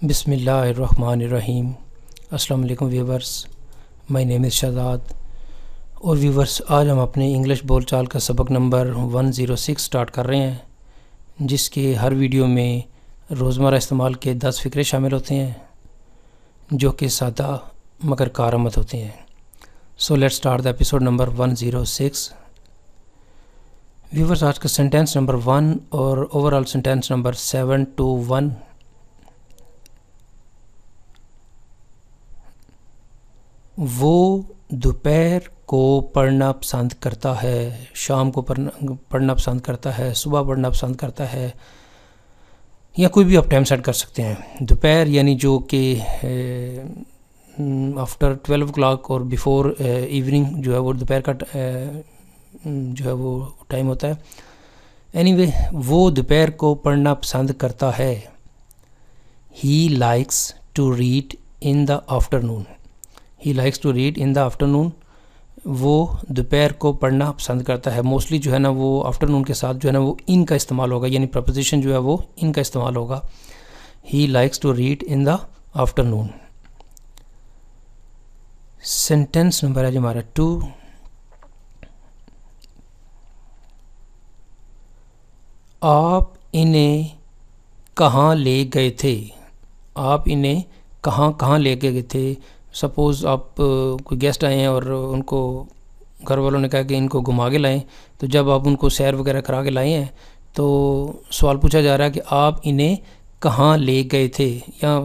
बिस्मिल्लाहिर्रहमानिर्रहीम। अस्सलाम वालेकुम viewers, my name is Shahzad. और व्यूवर्स, आज हम अपने इंग्लिश बोलचाल का सबक नंबर 106 स्टार्ट कर रहे हैं, जिसके हर वीडियो में रोज़मर्रा इस्तेमाल के 10 फ़िक्रे शामिल होते हैं जो कि सादा मगर कारआमद होते हैं। So let's start the episode number 106। Viewers, आज का सेंटेंस नंबर 1 और ओवरऑल सेंटेंस नंबर 7 to 1। वो दोपहर को पढ़ना पसंद करता है, शाम को पढ़ना पसंद करता है, सुबह पढ़ना पसंद करता है, या कोई भी आप टाइम सेट कर सकते हैं। दोपहर यानी जो कि आफ्टर 12 o'clock और बिफोर इवनिंग जो है वो दोपहर का जो है वो टाइम होता है। एनीवे, वो दोपहर को पढ़ना पसंद करता है। He likes to read in the afternoon. He likes to read in the afternoon. वो दोपहर को पढ़ना पसंद करता है। मोस्टली जो है ना वो आफ्टरनून के साथ जो है ना वो इन का इस्तेमाल होगा, यानी प्रपोजिशन जो है वो इन का इस्तेमाल होगा। He likes to read in the afternoon. Sentence number है हमारा 2। आप इन्हें कहाँ ले गए थे? आप इन्हें कहाँ कहाँ ले गए थे? सपोज़ आप कोई गेस्ट आए हैं और उनको घर वालों ने कहा कि इनको घुमा के लाएं, तो जब आप उनको सैर वगैरह करा के लाए हैं तो सवाल पूछा जा रहा है कि आप इन्हें कहाँ ले गए थे, या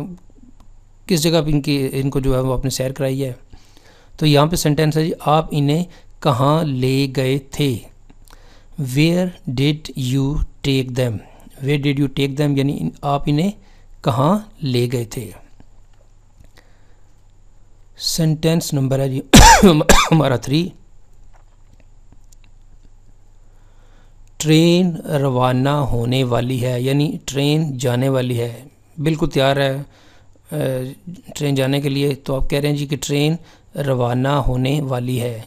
किस जगह पर इनको जो है वो आपने सैर कराई है। तो यहाँ पे सेंटेंस है जी, आप इन्हें कहाँ ले गए थे। Where did you take them. Where did you take them यानी आप इन्हें कहाँ ले गए थे। सेंटेंस नंबर है जी हमारा 3। ट्रेन रवाना होने वाली है, यानी ट्रेन जाने वाली है, बिल्कुल तैयार है ट्रेन जाने के लिए। तो आप कह रहे हैं जी कि ट्रेन रवाना होने वाली है।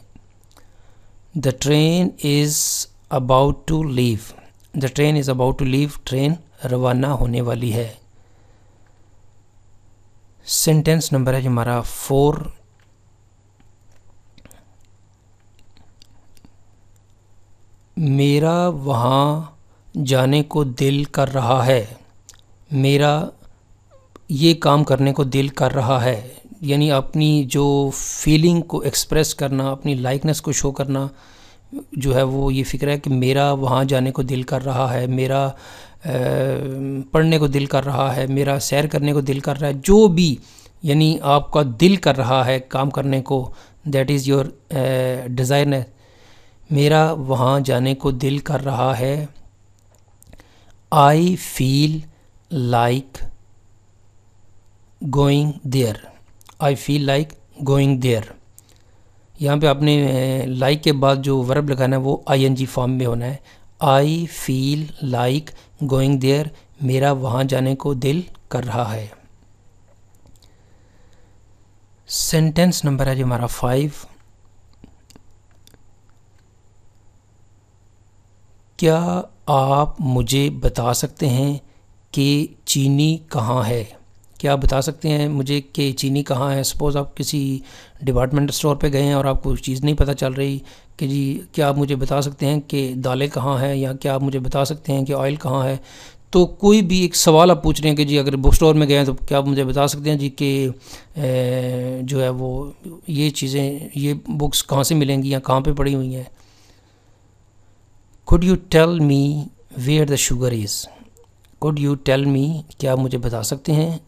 The train is about to leave. The train is about to leave. Train रवाना होने वाली है। सेंटेंस नंबर है हमारा 4। मेरा वहाँ जाने को दिल कर रहा है। मेरा ये काम करने को दिल कर रहा है, यानी अपनी जो फीलिंग को एक्सप्रेस करना, अपनी लाइकनेस को शो करना जो है वो ये फ़िक्र है कि मेरा वहाँ जाने को दिल कर रहा है, मेरा पढ़ने को दिल कर रहा है, मेरा सैर करने को दिल कर रहा है। जो भी यानी आपका दिल कर रहा है काम करने को, दैट इज़ योर डिज़ायरनेस। मेरा वहाँ जाने को दिल कर रहा है। I feel like going there. I feel like going there. यहाँ पे आपने लाइक के बाद जो वर्ब लगाना है वो ING फॉर्म में होना है। I feel like going there. मेरा वहाँ जाने को दिल कर रहा है। सेंटेंस नंबर है जी हमारा 5। क्या आप मुझे बता सकते हैं कि चीनी कहाँ है? क्या आप बता सकते हैं मुझे कि चीनी कहाँ है? सपोज़ आप किसी डिपार्टमेंट स्टोर पे गए हैं और आपको चीज़ नहीं पता चल रही कि जी क्या आप मुझे बता सकते हैं कि दालें कहाँ हैं, या क्या आप मुझे बता सकते हैं कि ऑयल कहाँ है। तो कोई भी एक सवाल आप पूछ रहे हैं कि जी अगर बुक स्टोर में गए हैं तो क्या आप मुझे बता सकते हैं जी कि जो है वो ये चीज़ें, ये बुक्स कहाँ से मिलेंगी या कहाँ पे पड़ी हुई हैं। Could you tell me where the sugar is? Could you tell me, क्या आप मुझे बता सकते हैं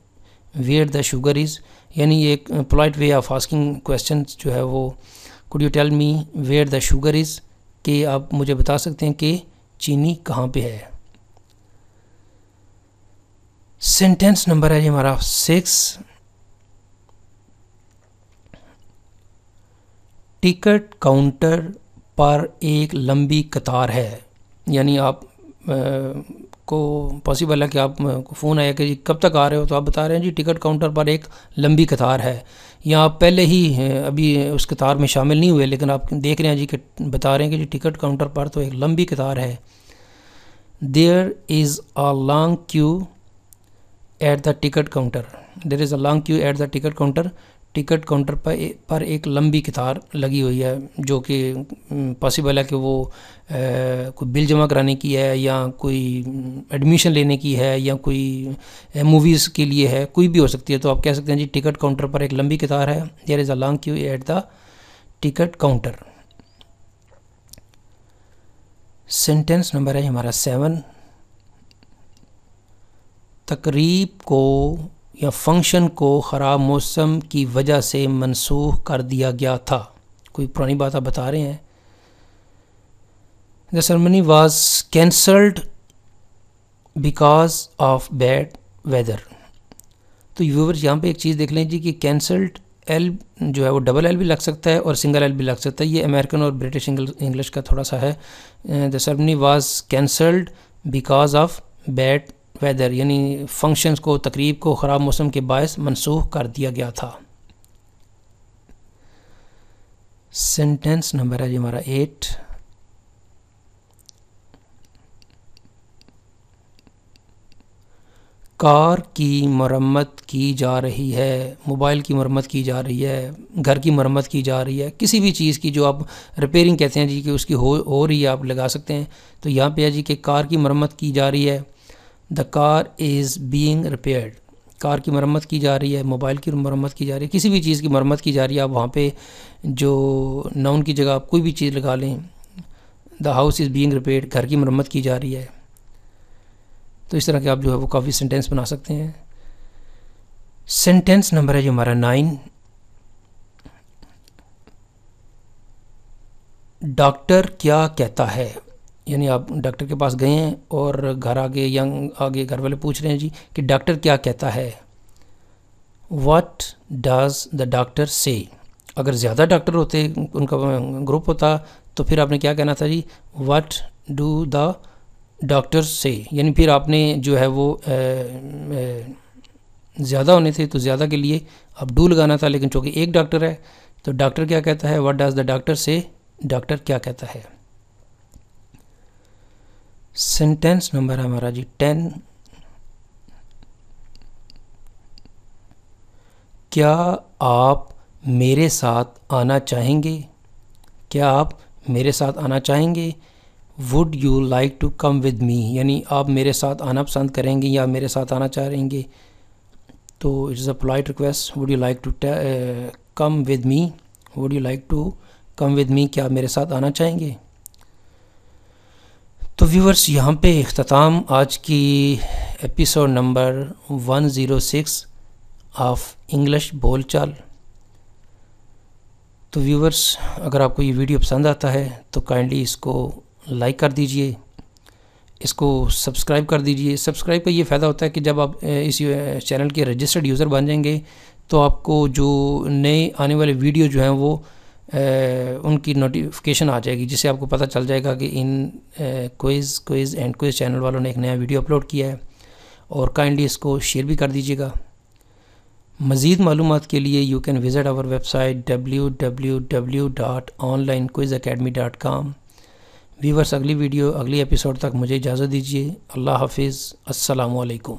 where the sugar is, यानी एक polite way of asking questions जो है वो could you tell me where the sugar is, कि आप मुझे बता सकते हैं कि चीनी कहाँ पे है। सेंटेंस नंबर है हमारा 6। टिकट काउंटर पर एक लंबी कतार है, यानी आप को पॉसिबल है कि आप को फ़ोन आया कि जी कब तक आ रहे हो, तो आप बता रहे हैं जी टिकट काउंटर पर एक लंबी कतार है, या आप पहले ही अभी उस कतार में शामिल नहीं हुए लेकिन आप देख रहे हैं जी कि बता रहे हैं कि जी टिकट काउंटर पर तो एक लंबी कतार है। There is a long queue at the ticket counter, there is a long queue at the ticket counter. Ticket counter पर एक लंबी कतार लगी हुई है, जो कि पॉसिबल है कि वो कोई बिल जमा कराने की है, या कोई एडमिशन लेने की है, या कोई मूवीज़ के लिए है, कोई भी हो सकती है। तो आप कह सकते हैं जी टिकट काउंटर पर एक लंबी कतार है, there is a long queue at the ticket counter. Sentence number है हमारा 7, तकरीब को या फंक्शन को ख़राब मौसम की वजह से मनसूख कर दिया गया था। कोई पुरानी बात आप बता रहे हैं। The ceremony was cancelled because of bad weather. तो व्यूवर्स यहाँ पे एक चीज़ देख लें जी कि कैंसल्ड एल जो है वो डबल एल भी लग सकता है और सिंगल एल भी लग सकता है। ये अमेरिकन और ब्रिटिश इंग्लिश का थोड़ा सा है। The ceremony was cancelled because of bad weather, यानी फंक्शंस को, तकरीब को ख़राब मौसम के बायस मनसूख कर दिया गया था। सेंटेंस नंबर है जी हमारा 8, कार की मरम्मत की जा रही है, मोबाइल की मरम्मत की जा रही है, घर की मरम्मत की जा रही है, किसी भी चीज़ की जो आप रिपेयरिंग कहते हैं जी कि उसकी हो रही है, आप लगा सकते हैं। तो यहाँ पे है जी कि कार की मरम्मत की जा रही है, the car is being repaired, car की मरम्मत की जा रही है, मोबाइल की मरम्मत की जा रही है, किसी भी चीज़ की मरम्मत की जा रही है। आप वहाँ पे जो नाउन की जगह आप कोई भी चीज़ लगा लें, the house is being repaired, घर की मरम्मत की जा रही है। तो इस तरह के आप जो है वो काफ़ी सेंटेंस बना सकते हैं। सेंटेंस नंबर है जो हमारा 9, डॉक्टर क्या कहता है, यानी आप डॉक्टर के पास गए हैं और घर आगे या आगे घर वाले पूछ रहे हैं जी कि डॉक्टर क्या कहता है। व्हाट डज द डॉक्टर से। अगर ज़्यादा डॉक्टर होते, उनका ग्रुप होता, तो फिर आपने क्या कहना था जी, व्हाट डू द डॉक्टर से, यानी फिर आपने जो है वो ज़्यादा होने थे तो ज़्यादा के लिए अब डू लगाना था। लेकिन चूँकि एक डॉक्टर है तो डॉक्टर क्या कहता है, व्हाट डज द डॉक्टर से, डॉक्टर क्या कहता है। सेंटेंस नंबर है हमारा जी 10, क्या आप मेरे साथ आना चाहेंगे, क्या आप मेरे साथ आना चाहेंगे। Would you like to come with me, यानी आप मेरे साथ आना पसंद करेंगे या मेरे साथ आना चाहेंगे। तो it is a polite request, would you like to come with me, would you like to come with me, क्या आप मेरे साथ आना चाहेंगे। तो व्यूवर्स यहाँ पे इख्तिताम आज की एपिसोड नंबर 106 ऑफ इंग्लिश बोलचाल। तो व्यूवर्स अगर आपको ये वीडियो पसंद आता है तो काइंडली इसको लाइक कर दीजिए, इसको सब्सक्राइब कर दीजिए। सब्सक्राइब का ये फ़ायदा होता है कि जब आप इस चैनल के रजिस्टर्ड यूज़र बन जाएंगे तो आपको जो नए आने वाले वीडियो जो हैं वो उनकी नोटिफिकेशन आ जाएगी, जिससे आपको पता चल जाएगा कि इन क्विज़ एंड क्विज़ चैनल वालों ने एक नया वीडियो अपलोड किया है। और काइंडली इसको शेयर भी कर दीजिएगा। मज़ीद मालूमात के लिए you can visit our website www.onlinequizacademy.com। Viewers अगली वीडियो अगली एपिसोड तक मुझे इजाज़त दीजिए। अल्लाह हाफिज़, अस्सलामु अलैकुम।